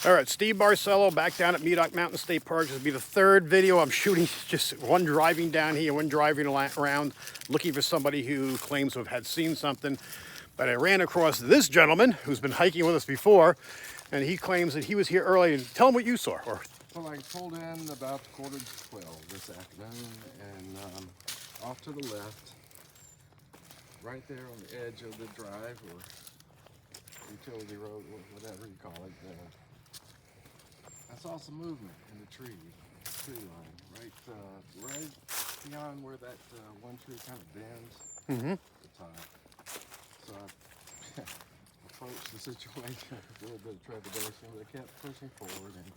All right, Steve Barcelo back down at Medoc Mountain State Park. This will be the third video I'm shooting. Just one driving down here, one driving around, looking for somebody who claims to have had seen something. But I ran across this gentleman who's been hiking with us before, and he claims that he was here early. Tell him what you saw. Well, I pulled in about 11:45 this afternoon, and off to the left, right there on the edge of the drive or utility road, whatever you call it. I saw some movement in the tree line, right beyond where that one tree kind of bends at the top. So I approached the situation with a little bit of trepidation, but I kept pushing forward. And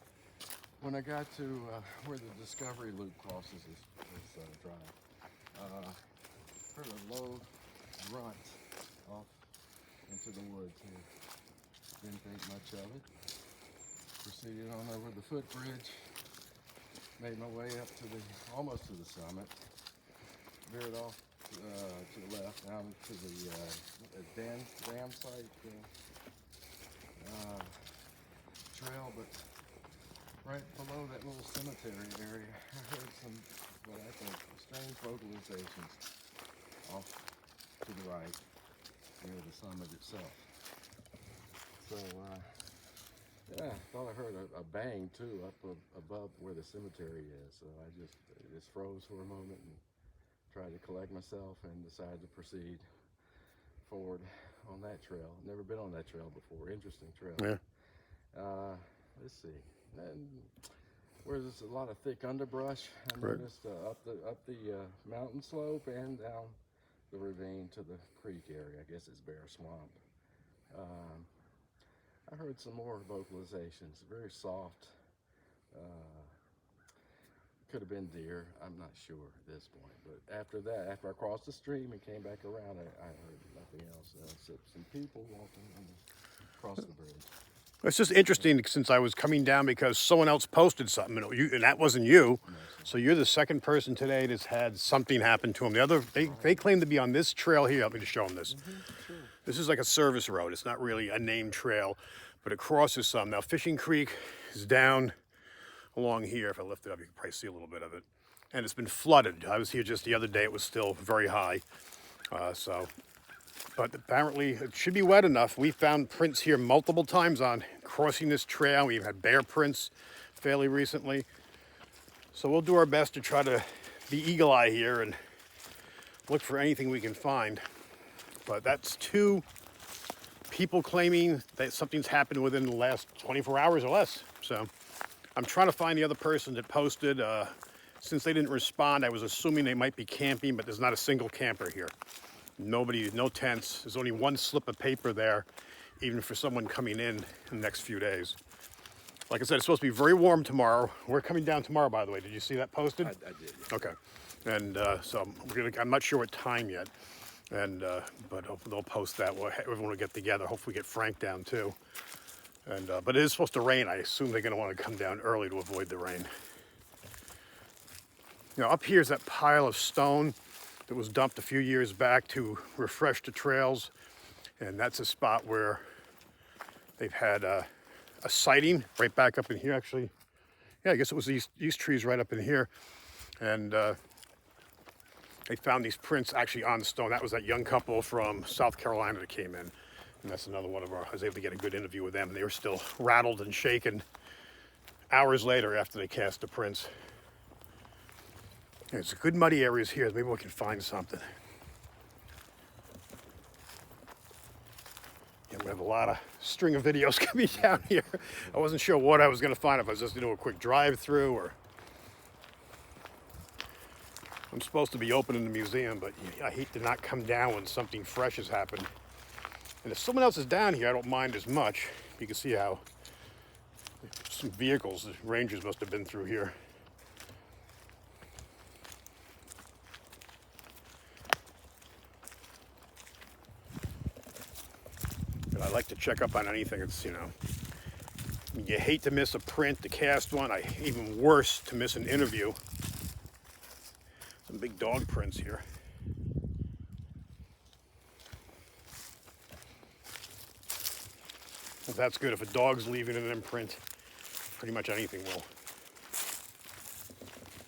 when I got to where the Discovery Loop crosses this drive, heard a low grunt off into the woods here. Didn't think much of it. Proceeded on over the footbridge, made my way up to almost to the summit, veered off to the left down to the dam site trail, but right below that little cemetery area, I heard some, what I think, strange vocalizations off to the right near the summit itself. So, yeah, I thought I heard a bang too up above where the cemetery is. So I just froze for a moment and tried to collect myself and decided to proceed forward on that trail. Never been on that trail before. Interesting trail. Yeah. Let's see. And where there's a lot of thick underbrush, I noticed up the mountain slope and down the ravine to the creek area. I guess it's Bear Swamp. I heard some more vocalizations, very soft. Could have been deer, I'm not sure at this point. But after that, after I crossed the stream and came back around, I heard nothing else except some people walking across the bridge. It's just interesting since I was coming down because someone else posted something, and that wasn't you. No, so you're the second person today that's had something happen to them. The other, they claim to be on this trail here. Let me just show them this. Sure. This is like a service road. It's not really a named trail, but it crosses some. Now, Fishing Creek is down along here. If I lift it up, you can probably see a little bit of it. And it's been flooded. I was here just the other day. It was still very high. But apparently it should be wet enough. We found prints here multiple times on crossing this trail. We've had bear prints fairly recently. So we'll do our best to try to be eagle eye here and look for anything we can find. But that's two people claiming that something's happened within the last 24 hours or less. So I'm trying to find the other person that posted. Since they didn't respond, I was assuming they might be camping, but there's not a single camper here. Nobody, no tents. There's only one slip of paper there, even for someone coming in the next few days. Like I said, it's supposed to be very warm tomorrow. We're coming down tomorrow, by the way. Did you see that posted? I did. Yeah. Okay. And so I'm not sure what time yet. And but they'll post that. Everyone will get together. Hopefully get Frank down too. And but it is supposed to rain. I assume they're going to want to come down early to avoid the rain. You know, up here is that pile of stone that was dumped a few years back to refresh the trails, and that's a spot where they've had a sighting right back up in here. Actually, yeah, I guess it was these trees right up in here, and they found these prints actually on the stone. That was that young couple from South Carolina that came in. And that's another one of our, I was able to get a good interview with them. They were still rattled and shaken hours later after they cast the prints. There's good muddy areas here. Maybe we can find something. Yeah, we have a lot of string of videos coming down here. I wasn't sure what I was going to find, if I was just going to do a quick drive-through or... I'm supposed to be opening the museum, but I hate to not come down when something fresh has happened. And if someone else is down here, I don't mind as much. You can see how some vehicles, the rangers must have been through here. But I like to check up on anything that's, you know, you hate to miss a print, to cast one. Even worse, to miss an interview. Some big dog prints here. If that's good. If a dog's leaving an imprint, pretty much anything will.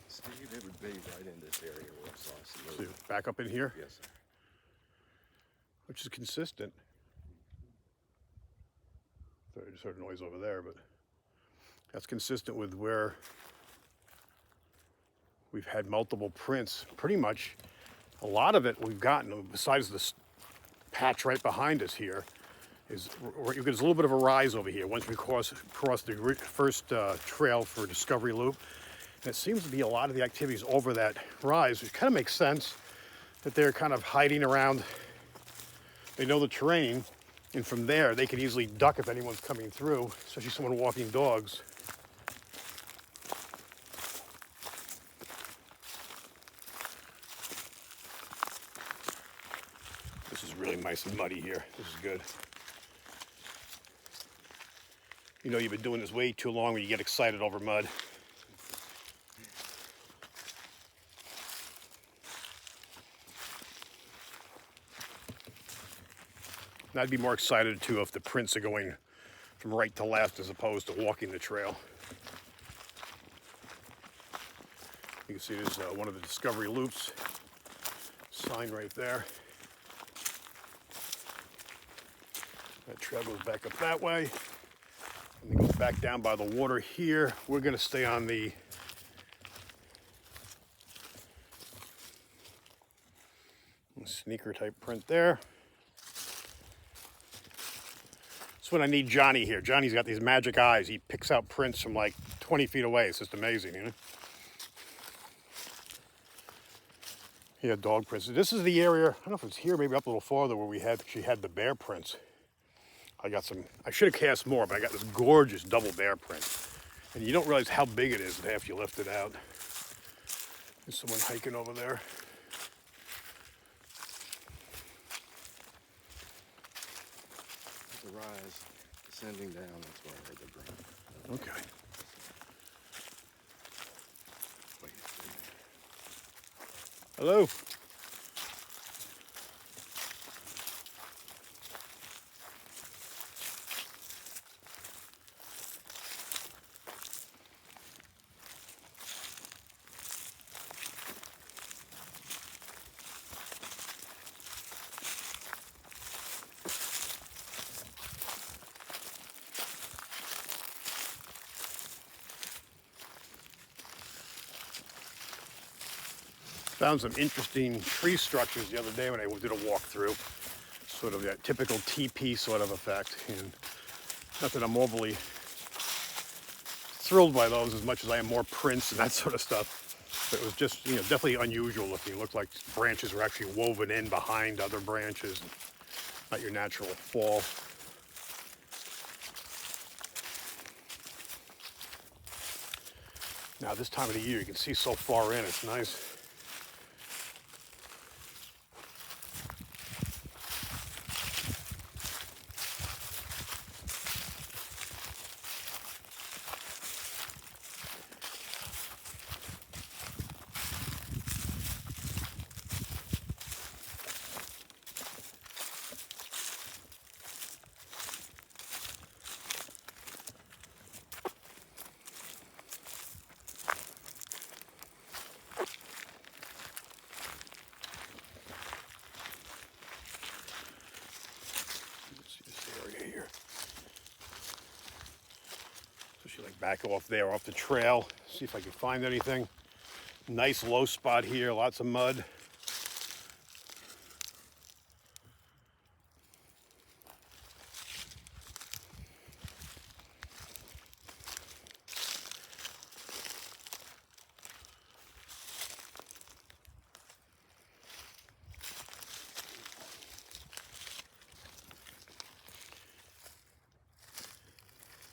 Steve, it would be right in this area where I saw some So movement. back up in here, Yes, sir. which is consistent. So I just heard a noise over there, but that's consistent with where we've had multiple prints. Pretty much a lot of it we've gotten, besides this patch right behind us here, is there's a little bit of a rise over here once we cross the first trail for Discovery Loop. And it seems to be a lot of the activities over that rise, which kind of makes sense that they're kind of hiding around. They know the terrain, and from there they can easily duck if anyone's coming through, especially someone walking dogs. This is really nice and muddy here. This is good. You know, you've been doing this way too long when you get excited over mud. And I'd be more excited too if the prints are going from right to left as opposed to walking the trail. You can see there's one of the Discovery Loops sign right there. That trail goes back up that way. And it goes back down by the water here. We're going to stay on the sneaker type print there. That's when I need Johnny here. Johnny's got these magic eyes. He picks out prints from like 20 feet away. It's just amazing, you know? Yeah, dog prints. This is the area, I don't know if it's here, maybe up a little farther, where we actually had the bear prints. I should have cast more, but I got this gorgeous double bear print. And you don't realize how big it is after you lift it out. There's someone hiking over there. There's a rise descending down. That's where I heard the grunt. Okay. Hello. Found some interesting tree structures the other day when I did a walkthrough. Sort of that typical TP sort of effect. And not that I'm overly thrilled by those as much as I am more prints and that sort of stuff. But it was just, you know, definitely unusual looking. It looked like branches were actually woven in behind other branches. Not your natural fall. Now this time of the year you can see so far in, it's nice. Back off there, off the trail, see if I can find anything. Nice low spot here, lots of mud.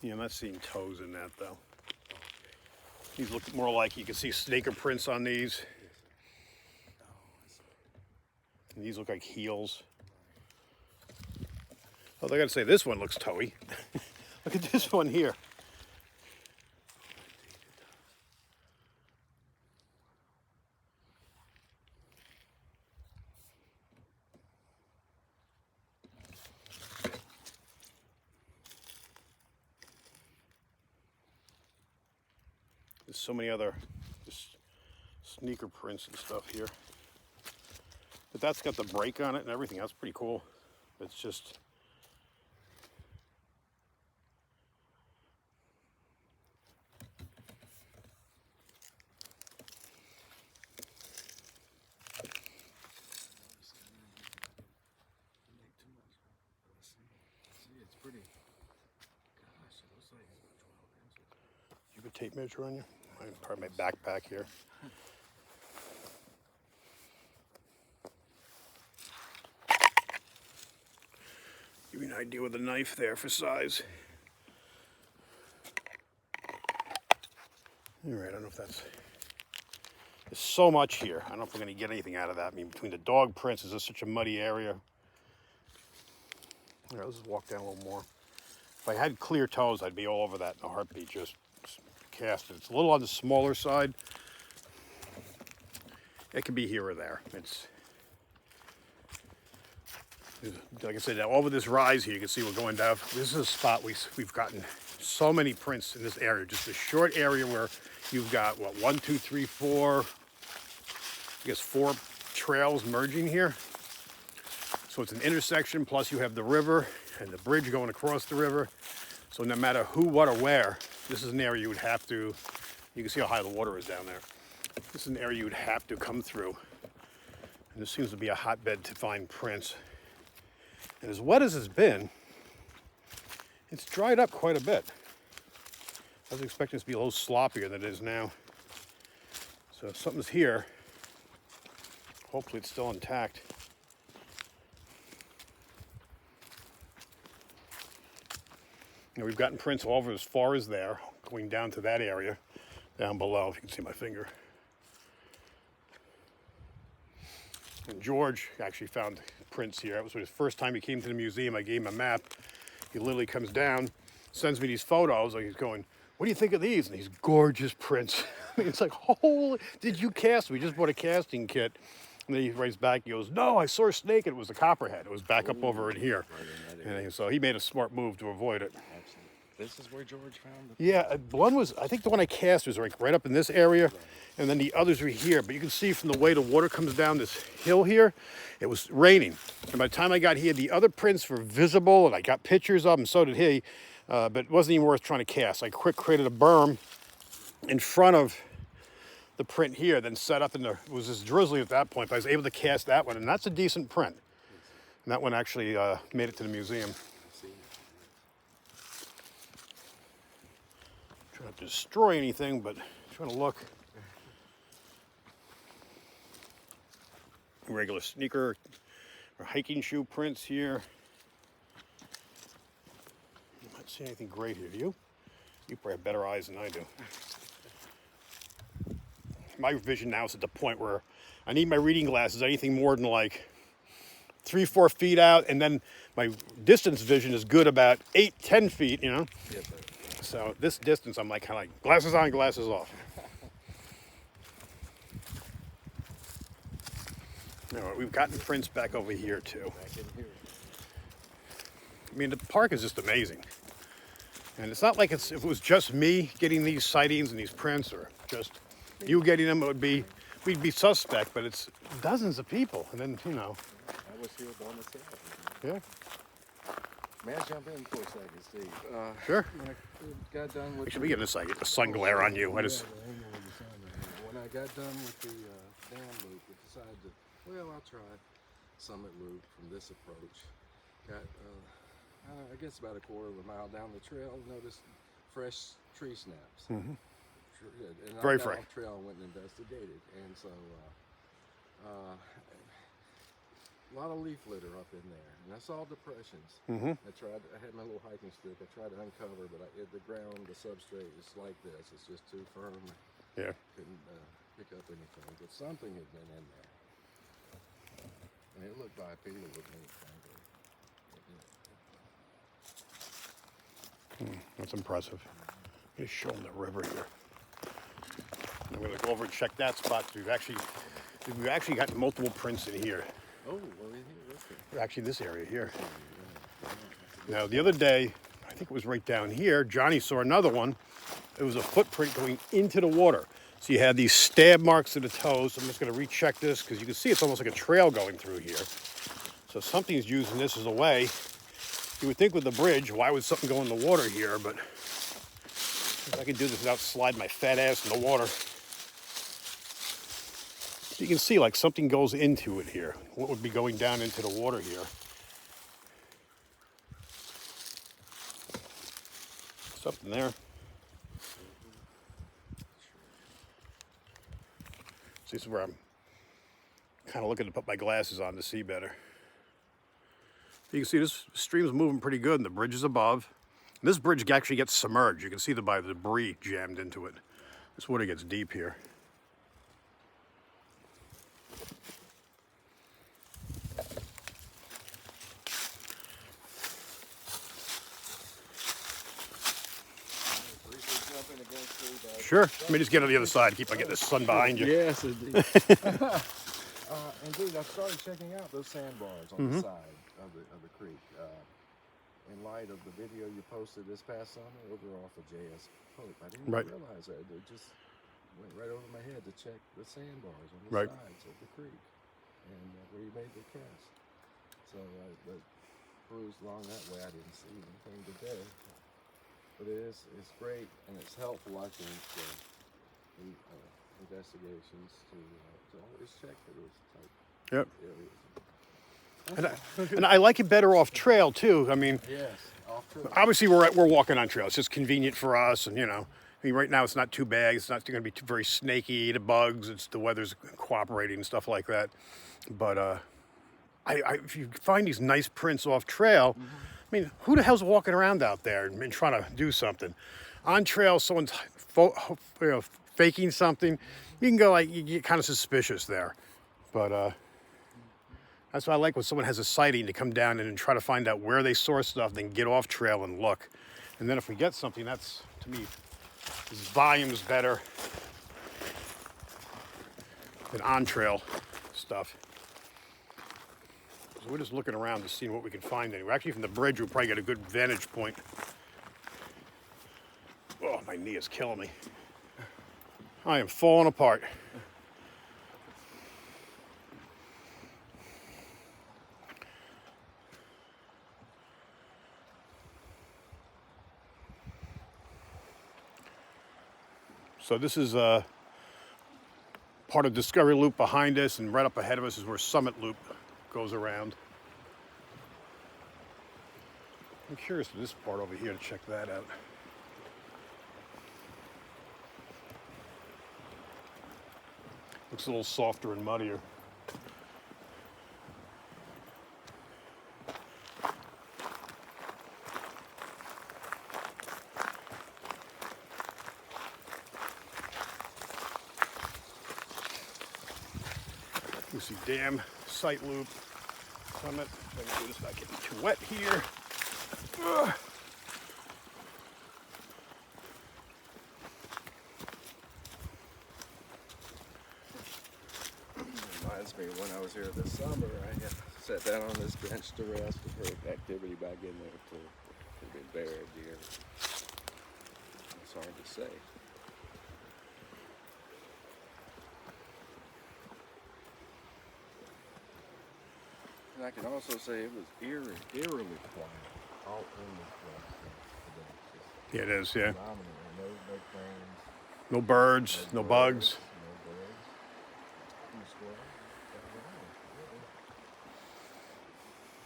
Yeah, I'm not seeing toes in that though. These look more like, you can see snaker prints on these. And these look like heels. Oh, I gotta say, this one looks toey. Look at this one here. There's so many other just sneaker prints and stuff here. But that's got the brake on it and everything. That's pretty cool. It's just... It's pretty. Gosh, it looks like 12 inches. You have a tape measure on you? I have part of my backpack here. Give you an idea with a knife there for size. All right, I don't know if that's... There's so much here. I don't know if we're going to get anything out of that. I mean, between the dog prints, this is such a muddy area. All right, let's just walk down a little more. If I had clear toes, I'd be all over that in a heartbeat, just cast it. It's a little on the smaller side. It could be here or there. It's, like I said, over this rise here, you can see we're going down. This is a spot we've gotten so many prints in this area. Just a short area where you've got, what, 1, 2, 3, 4, I guess 4 trails merging here. So it's an intersection, plus you have the river and the bridge going across the river. So no matter who, what, or where, this is an area you would have to, you can see how high the water is down there. This is an area you would have to come through. And this seems to be a hotbed to find prints. And as wet as it's been, it's dried up quite a bit. I was expecting this to be a little sloppier than it is now. So if something's here, hopefully it's still intact. You know, we've gotten prints all over as far as there, going down to that area, down below, if you can see my finger. And George actually found prints here. It was his first time he came to the museum. I gave him a map. He literally comes down, sends me these photos, like he's going, "What do you think of these?" And these gorgeous prints. I mean, it's like, holy, did you cast? We just bought a casting kit. And then he writes back, he goes, "No, I saw a snake, and it was a copperhead. It was back up over in here." And so he made a smart move to avoid it. Absolutely. This is where George found the... Yeah, one was, I think the one I cast was like right up in this area, and then the others were here. But you can see from the way the water comes down this hill here, it was raining. And by the time I got here, the other prints were visible, and I got pictures of them, so did he. But it wasn't even worth trying to cast. I created a berm in front of the print here, then set up in the, it was just drizzly at that point, but I was able to cast that one, and that's a decent print. And that one actually made it to the museum. Trying not to destroy anything, but trying to look. Regular sneaker or hiking shoe prints here. I'm not seeing anything great here. You? You probably have better eyes than I do. My vision now is at the point where I need my reading glasses anything more than like 3-4 feet out, and then my distance vision is good about 8-10 feet, you know. Yes, sir. So this distance, I'm like kind of like glasses on, glasses off. All right, we've gotten prints back over here too. Back in here. I mean, the park is just amazing, and it's not like if it was just me getting these sightings and these prints, or just you getting them, we'd be suspect. But it's dozens of people, and then you know. I was here by myself. Yeah. May I jump in for a second, Steve? Sure. When I got done with Should be getting the sun glare on you. I just. When I got done with the dam loop, I decided to, well, I'll try Summit Loop from this approach. Got, I guess about a quarter of a mile down the trail, noticed fresh tree snaps. Mm-hmm. And Very I got fresh. off trail and went and investigated, and so a lot of leaf litter up in there, and I saw depressions. Mm-hmm. I had my little hiking stick. I tried to uncover, but the ground, the substrate is like this. It's just too firm. Yeah. Couldn't pick up anything, but something had been in there. And it looked bipedal with me, frankly. That's impressive. Just showing the river here. I'm going to go over and check that spot. We've actually got multiple prints in here. Oh, well, in here, okay. Actually, this area here. Now, the other day, I think it was right down here. Johnny saw another one. It was a footprint going into the water. So you had these stab marks to the toes. I'm just going to recheck this because you can see it's almost like a trail going through here. So something's using this as a way. You would think with the bridge, why would something go in the water here? But if I can do this without sliding my fat ass in the water. You can see like something goes into it here. What would be going down into the water here? Something there. See, this is where I'm kind of looking to put my glasses on to see better. You can see this stream's moving pretty good and the bridge is above. And this bridge actually gets submerged. You can see by the debris jammed into it. This water gets deep here. Sure. Let me just get on the other side. Keep on getting the sun behind you. Yes, indeed. Indeed, I started checking out those sandbars on the side of the creek. In light of the video you posted this past summer over off of JS Pope, I didn't realize that. It just went right over my head to check the sandbars on the sides of the creek and where you made the cast. So I cruised along that way. I didn't see anything today. But it's great and it's helpful, I think, in investigations to always check for those type areas. And I like it better off trail too. I mean, yes, off trail. Obviously we're walking on trail. It's just convenient for us, and I mean, right now it's not too bad. It's not going to be very snaky. The bugs, the weather's cooperating and stuff like that. But if you find these nice prints off trail. I mean, who the hell's walking around out there and trying to do something? On trail, someone's faking something. You can go you get kind of suspicious there. But that's why I like when someone has a sighting to come down and try to find out where they saw stuff, then get off trail and look. And then if we get something, that's, to me, is volumes better than on trail stuff. So we're just looking around to see what we can find anyway. Actually, from the bridge, we'll probably get a good vantage point. Oh, my knee is killing me. I am falling apart. So this is part of Discovery Loop behind us, and right up ahead of us is where Summit Loop goes around. I'm curious to this part over here to check that out. Looks a little softer and muddier. You see dam, site loop, summit. Try to do this without getting too wet here. Ugh. Reminds me when I was here this summer, I sat down on this bench to rest and heard activity back in there too. Could have been bear, deer. It's hard to say. And I can also say it was eerily quiet all in this place. Yeah, it is, yeah. No cranes. No birds, no bugs. No birds. No squirrels.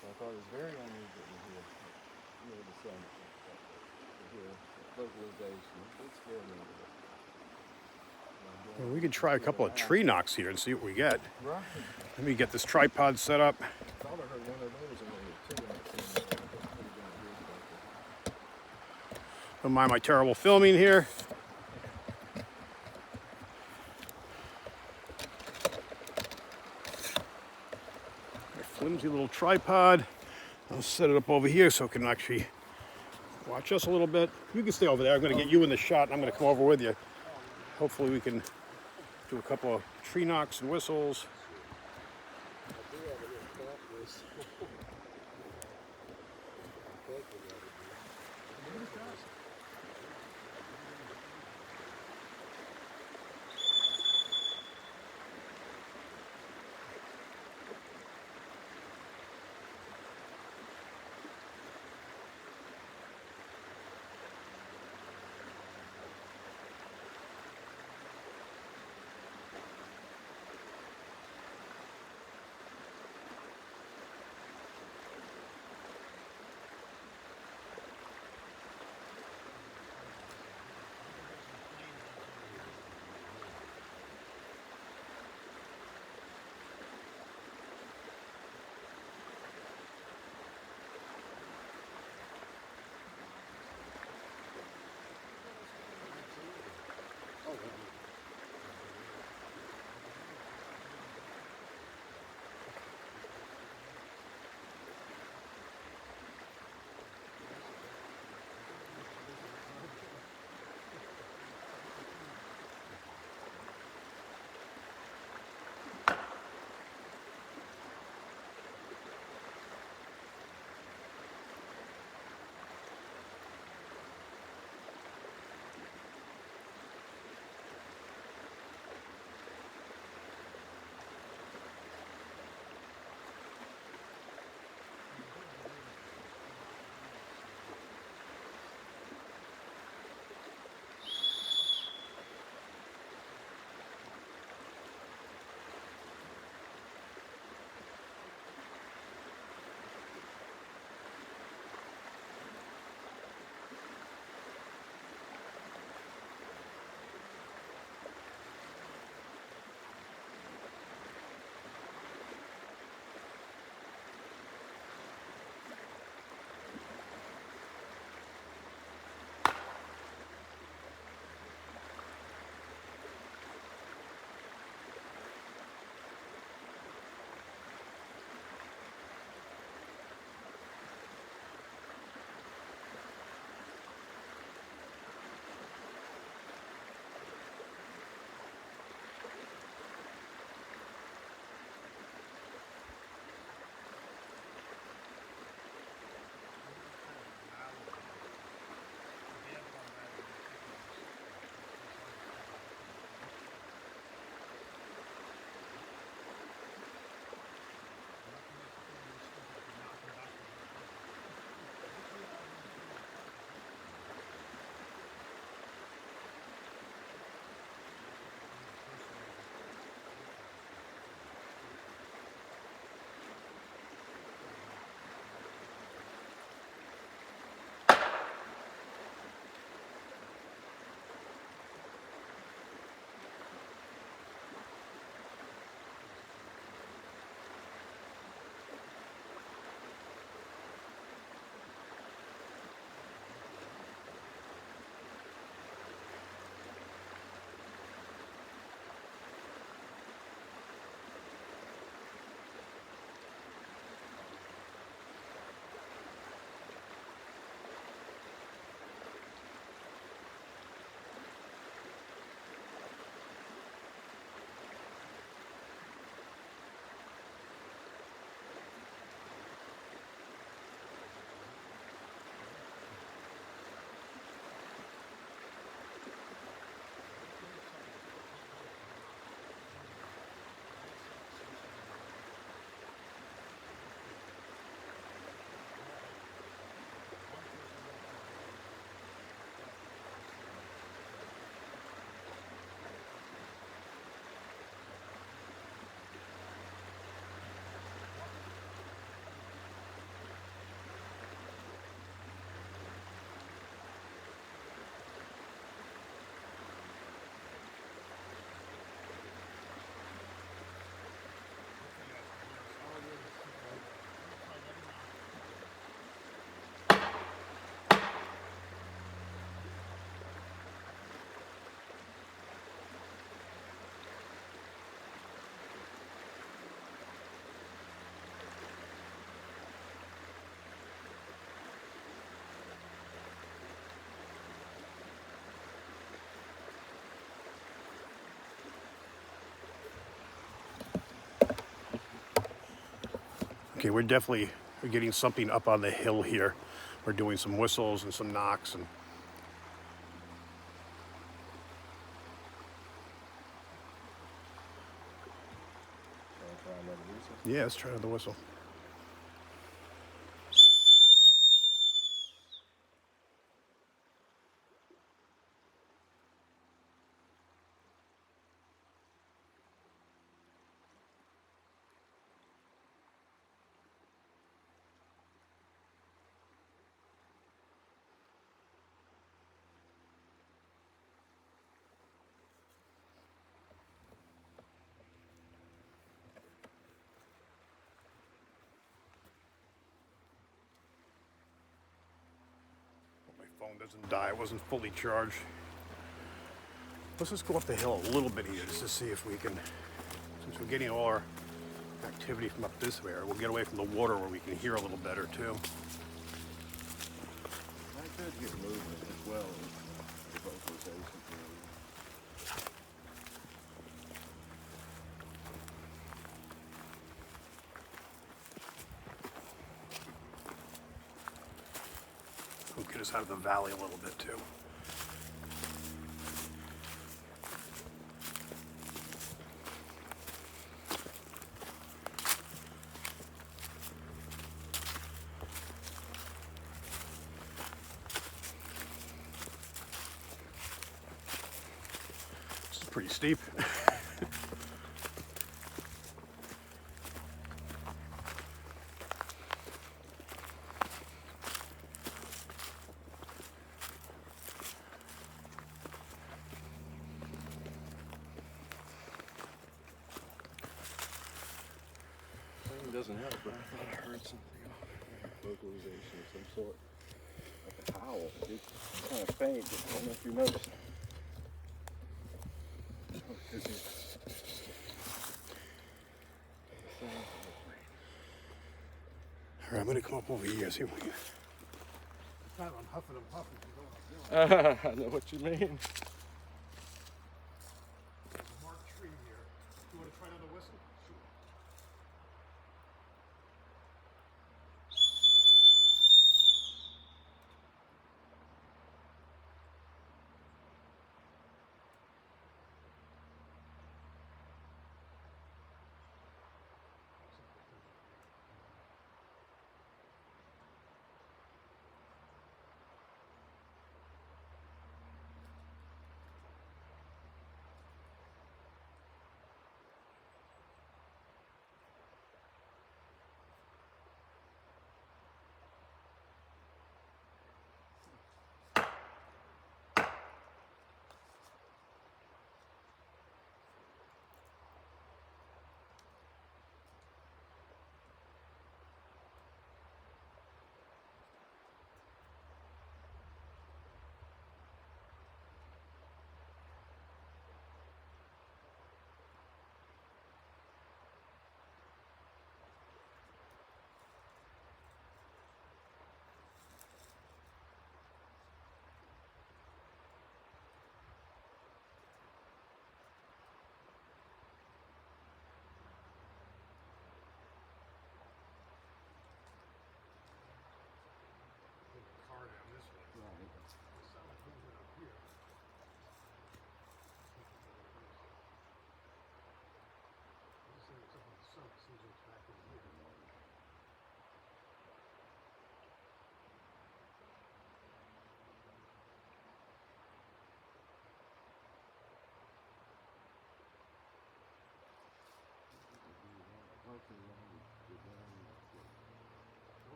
So I thought it was very unusual to hear the summit. To hear vocalization. It scared me a little. Well, we could try a couple of tree knocks here and see what we get. Right. Let me get this tripod set up. I thought I heard one of those in the two. Don't mind my terrible filming here. My flimsy little tripod. I'll set it up over here so it can actually watch us a little bit. You can stay over there. I'm going to get you in the shot and I'm going to come over with you. Hopefully we can do a couple of tree knocks and whistles. Okay, we're definitely getting something up on the hill here. We're doing some whistles and some knocks, and yeah, let's try the whistle. My phone doesn't die. It wasn't fully charged. Let's just go up the hill a little bit here just to see if we can, since we're getting all our activity from up this way, we'll get away from the water where we can hear a little better too. I could hear movement as well as the vocalization area. We'll get us out of the valley a little bit too. This is pretty steep. It doesn't help, but I thought I heard something. Vocalization of some sort. Like a howl. It's kind of faint, but I don't know if you noticed. All right, I'm gonna come up over here, see if we can. I'm huffing and puffing. I know what you mean. Marked tree here. You want to try another whistle? Sure.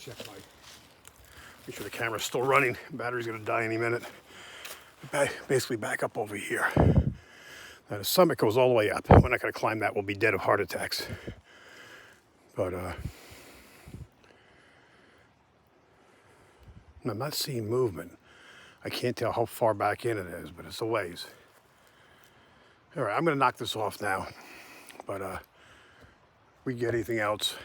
check my, make sure the camera's still running. Battery's gonna die any minute. Basically back up over here. Now the summit goes all the way up. We're not gonna climb that, we'll be dead of heart attacks. But I'm not seeing movement. I can't tell how far back in it is, but it's a ways. All right, I'm gonna knock this off now. But we get anything else,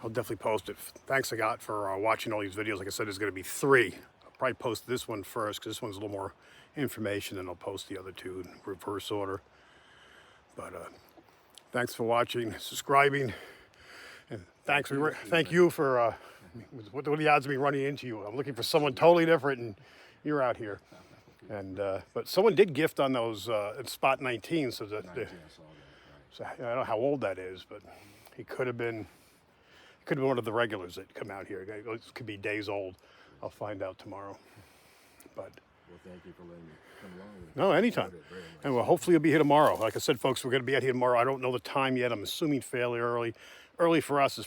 I'll definitely post it. Thanks a lot for watching all these videos. Like I said, there's gonna be 3. I'll probably post this one first because this one's a little more information, and I'll post the other 2 in reverse order. But thanks for watching, subscribing, and thank you for, what are the odds of me running into you? I'm looking for someone totally different, and you're out here. And but someone did gift on those at spot 19, so that 19, I saw that, right. so I don't know how old that is, but he could have been one of the regulars that come out here. It could be days old. I'll find out tomorrow. But Well, thank you for letting me come along with it. no, anytime. Enjoyed it very much. And well, hopefully you'll be here tomorrow. Like I said, folks, we're going to be out here tomorrow. I don't know the time yet. I'm assuming fairly early. Early for us is